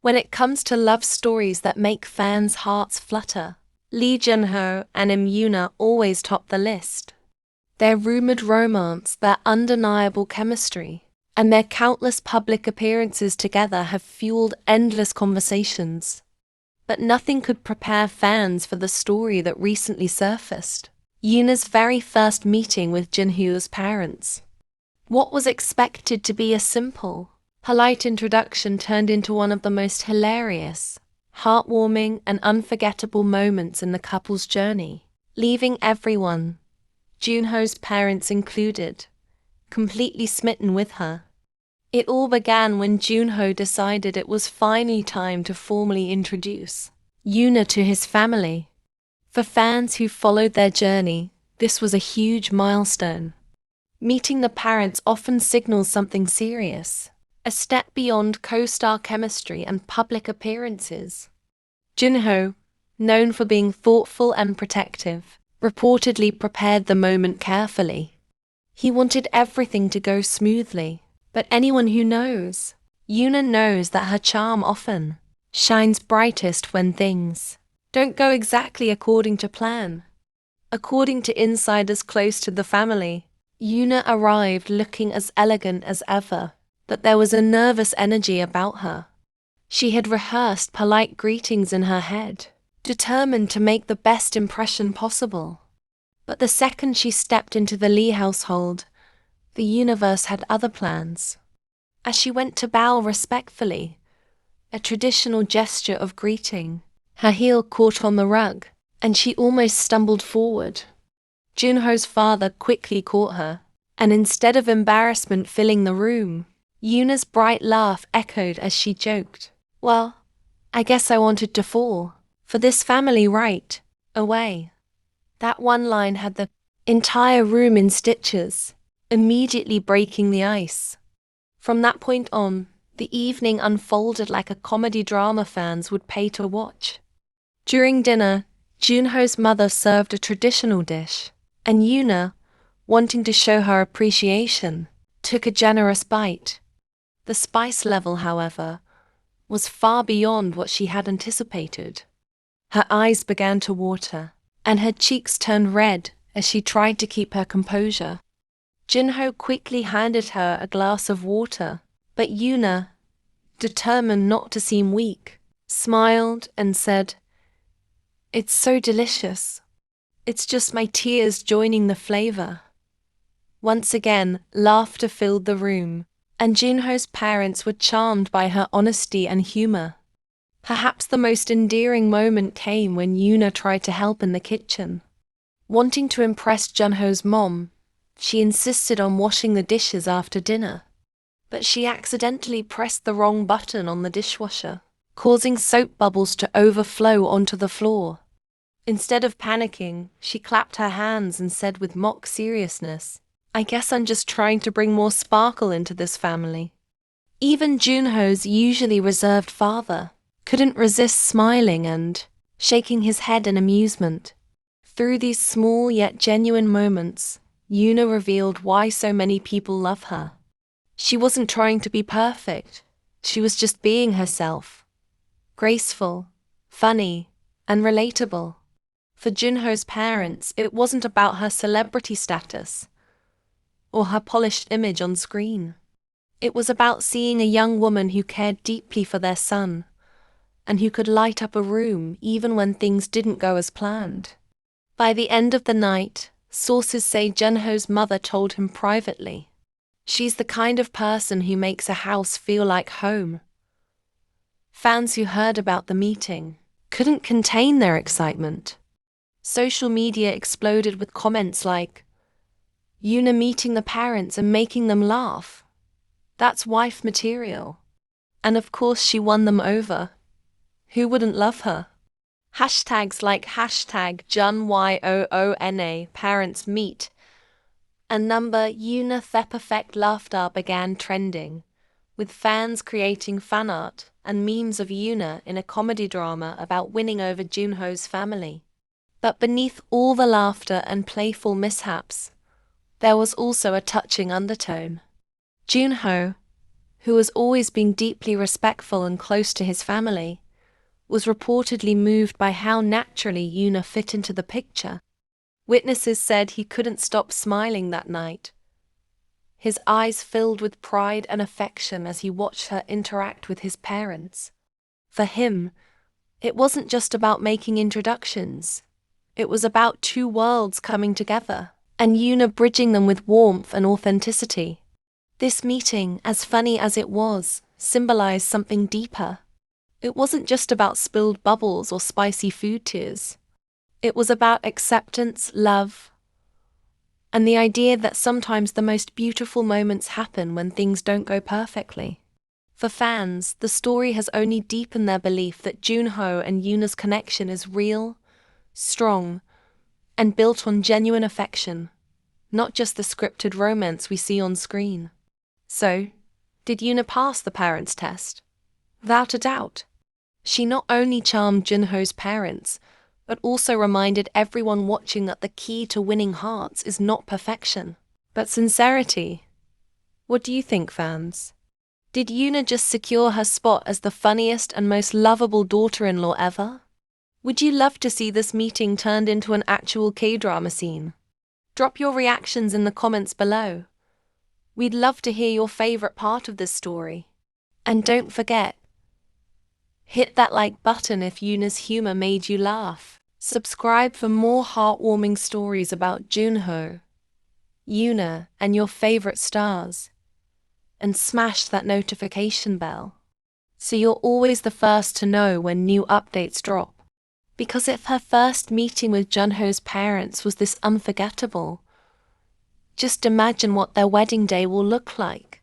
When it comes to love stories that make fans' hearts flutter, Junho and Yoona always top the list. Their rumored romance, their undeniable chemistry, and their countless public appearances together have fueled endless conversations. But nothing could prepare fans for the story that recently surfaced: Yoona's very first meeting with Junho's parents. What was expected to be a simple, polite introduction turned into one of the most hilarious, heartwarming, and unforgettable moments in the couple's journey, leaving everyone, Junho's parents included, completely smitten with her. It all began when Junho decided it was finally time to formally introduce Yoona to his family. For fans who followed their journey, this was a huge milestone. Meeting the parents often signals something serious, a step beyond co-star chemistry and public appearances. Junho, known for being thoughtful and protective, reportedly prepared the moment carefully. He wanted everything to go smoothly, but anyone who knows, Yoona knows that her charm often shines brightest when things don't go exactly according to plan. According to insiders close to the family, Yoona arrived looking as elegant as ever, but there was a nervous energy about her. She had rehearsed polite greetings in her head, determined to make the best impression possible. But the second she stepped into the Lee household, the universe had other plans. As she went to bow respectfully, a traditional gesture of greeting, her heel caught on the rug, and she almost stumbled forward. Junho's father quickly caught her, and instead of embarrassment filling the room, Yoona's bright laugh echoed as she joked, "Well, I guess I wanted to fall for this family right away." That one line had the entire room in stitches, immediately breaking the ice. From that point on, the evening unfolded like a comedy drama fans would pay to watch. During dinner, Junho's mother served a traditional dish, and Yoona, wanting to show her appreciation, took a generous bite. The spice level, however, was far beyond what she had anticipated. Her eyes began to water, and her cheeks turned red as she tried to keep her composure. Junho quickly handed her a glass of water, but Yoona, determined not to seem weak, smiled and said, "It's so delicious. It's just my tears joining the flavor." Once again, laughter filled the room, and Junho's parents were charmed by her honesty and humor. Perhaps the most endearing moment came when Yoona tried to help in the kitchen. Wanting to impress Junho's mom, she insisted on washing the dishes after dinner. But she accidentally pressed the wrong button on the dishwasher, causing soap bubbles to overflow onto the floor. Instead of panicking, she clapped her hands and said with mock seriousness, "I guess I'm just trying to bring more sparkle into this family." Even Junho's usually reserved father couldn't resist smiling and shaking his head in amusement. Through these small yet genuine moments, Yoona revealed why so many people love her. She wasn't trying to be perfect, she was just being herself. Graceful, funny, and relatable. For Junho's parents, it wasn't about her celebrity status or her polished image on screen. It was about seeing a young woman who cared deeply for their son, and who could light up a room even when things didn't go as planned. By the end of the night, sources say Junho's mother told him privately, "She's the kind of person who makes a house feel like home." Fans who heard about the meeting couldn't contain their excitement. Social media exploded with comments like, "Yoona meeting the parents and making them laugh. That's wife material." And of course she won them over. Who wouldn't love her? Hashtags like #JunYoona parents meet and number Yoona the perfect laughter began trending, with fans creating fan art and memes of Yoona in a comedy drama about winning over Junho's family. But beneath all the laughter and playful mishaps, there was also a touching undertone. Junho, who has always been deeply respectful and close to his family, was reportedly moved by how naturally Yoona fit into the picture. Witnesses said he couldn't stop smiling that night, his eyes filled with pride and affection as he watched her interact with his parents. For him, it wasn't just about making introductions. It was about two worlds coming together, and Yoona bridging them with warmth and authenticity. This meeting, as funny as it was, symbolized something deeper. It wasn't just about spilled bubbles or spicy food tears. It was about acceptance, love, and the idea that sometimes the most beautiful moments happen when things don't go perfectly. For fans, the story has only deepened their belief that Junho and Yoona's connection is real, strong, and built on genuine affection, not just the scripted romance we see on screen. So, did Yoona pass the parents' test? Without a doubt. She not only charmed Junho's parents, but also reminded everyone watching that the key to winning hearts is not perfection, but sincerity. What do you think, fans? Did Yoona just secure her spot as the funniest and most lovable daughter-in-law ever? Would you love to see this meeting turned into an actual K-drama scene? Drop your reactions in the comments below. We'd love to hear your favorite part of this story. And don't forget, hit that like button if Yoona's humor made you laugh. Subscribe for more heartwarming stories about Junho, Yoona, and your favorite stars. And smash that notification bell, so you're always the first to know when new updates drop. Because if her first meeting with Junho's parents was this unforgettable, just imagine what their wedding day will look like.